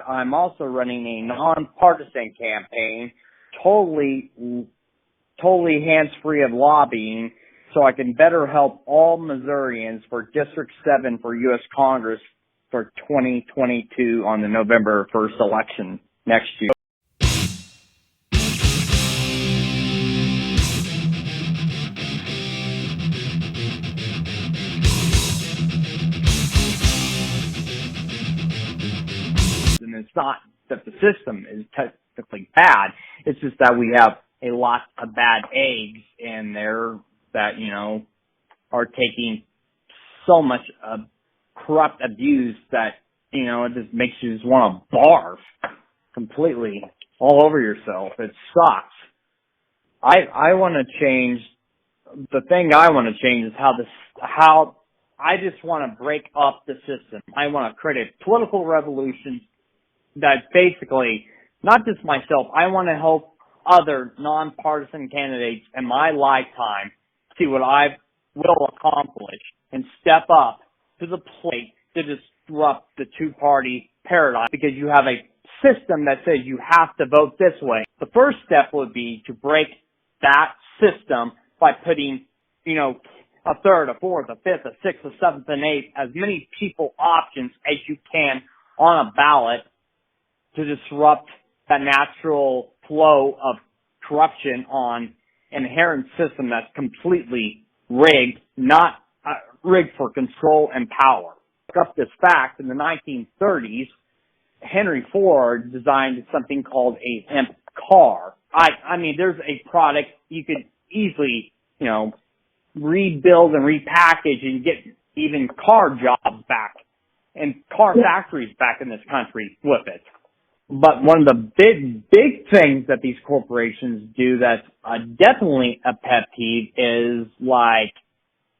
I'm also running a nonpartisan campaign, totally hands-free of lobbying, so I can better help all Missourians for District 7 for U.S. Congress for 2022 on the November 1st election next year. And it's not that the system is technically bad. It's just that we have a lot of bad eggs in there that, are taking so much corrupt abuse that, it just makes you just want to barf completely all over yourself. It sucks. I want to change. The thing I want to change is how I just want to break up the system. I want to create a political revolution that basically, not just myself, I want to help other nonpartisan candidates in my lifetime see what I will accomplish and step up to the plate to disrupt the two-party paradigm, because you have a system that says you have to vote this way. The first step would be to break that system by putting, a third, a fourth, a fifth, a sixth, a seventh, and eighth, as many people options as you can on a ballot to disrupt that natural flow of corruption on an inherent system that's completely rigged, not rigged for control and power. Look up this fact, in the 1930s, Henry Ford designed something called a hemp car. I mean, there's a product you could easily, rebuild and repackage and get even car jobs back and car factories back in this country with it. But one of the big things that these corporations do that's definitely a pet peeve is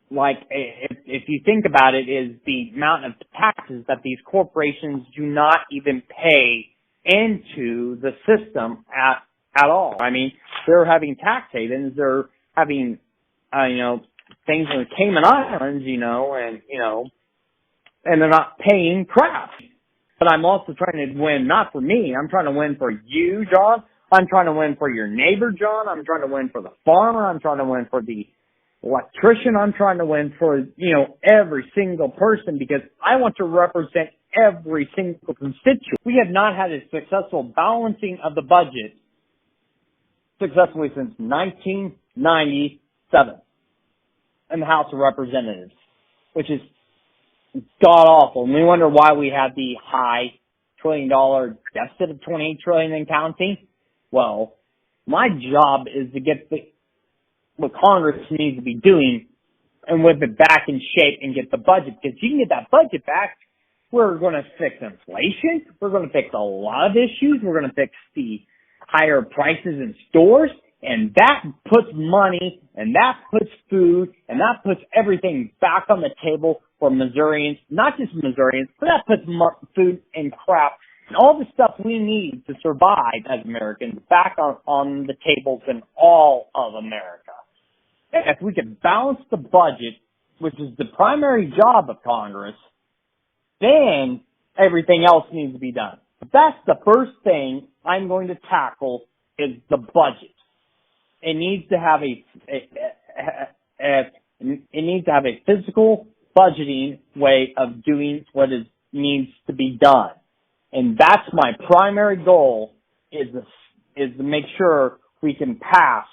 if you think about it, is the amount of taxes that these corporations do not even pay into the system at all. I mean, they're having tax havens, they're having, things in the Cayman Islands, and they're not paying crap. But I'm also trying to win, not for me, I'm trying to win for you, John. I'm trying to win for your neighbor, John. I'm trying to win for the farmer. I'm trying to win for the electrician. I'm trying to win for, every single person, because I want to represent every single constituent. We have not had a successful balancing of the budget successfully since 1997 in the House of Representatives, which is god awful. And we wonder why we have the high $1 trillion deficit of $28 trillion and counting. Well, my job is to get what Congress needs to be doing and whip it back in shape and get the budget. Because you can get that budget back, we're going to fix inflation. We're going to fix a lot of issues. We're going to fix the higher prices in stores. And that puts money, and that puts food, and that puts everything back on the table for Missourians, not just Missourians, but that puts food and crap and all the stuff we need to survive as Americans back on the tables in all of America. If we could balance the budget, which is the primary job of Congress, then everything else needs to be done. But that's the first thing I'm going to tackle is the budget. It needs to have a physical budgeting way of doing what needs to be done. And that's my primary goal is to make sure we can pass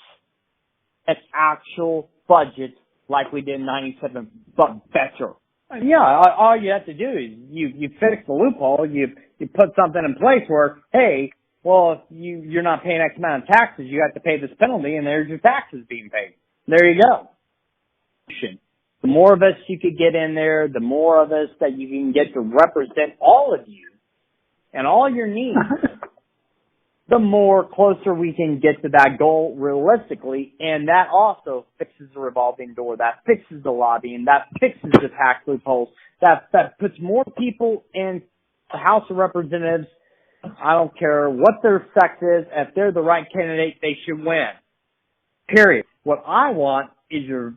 an actual budget like we did in 97, but better. Yeah, all you have to do is you fix the loophole, you put something in place where, hey, well, if you're not paying X amount of taxes, you have to pay this penalty, and there's your taxes being paid. There you go. The more of us you could get in there, the more of us that you can get to represent all of you and all your needs, the more closer we can get to that goal realistically. And that also fixes the revolving door. That fixes the lobbying. That fixes the tax loopholes. That puts more people in the House of Representatives. I don't care what their sex is. If they're the right candidate, they should win. Period. What I want is a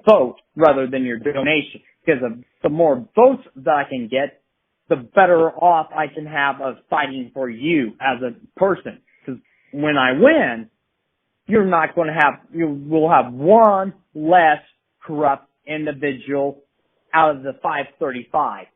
vote rather than your donation. Because the more votes that I can get, the better off I can have of fighting for you as a person. Because when I win, you're not going to have, you will have one less corrupt individual out of the 535.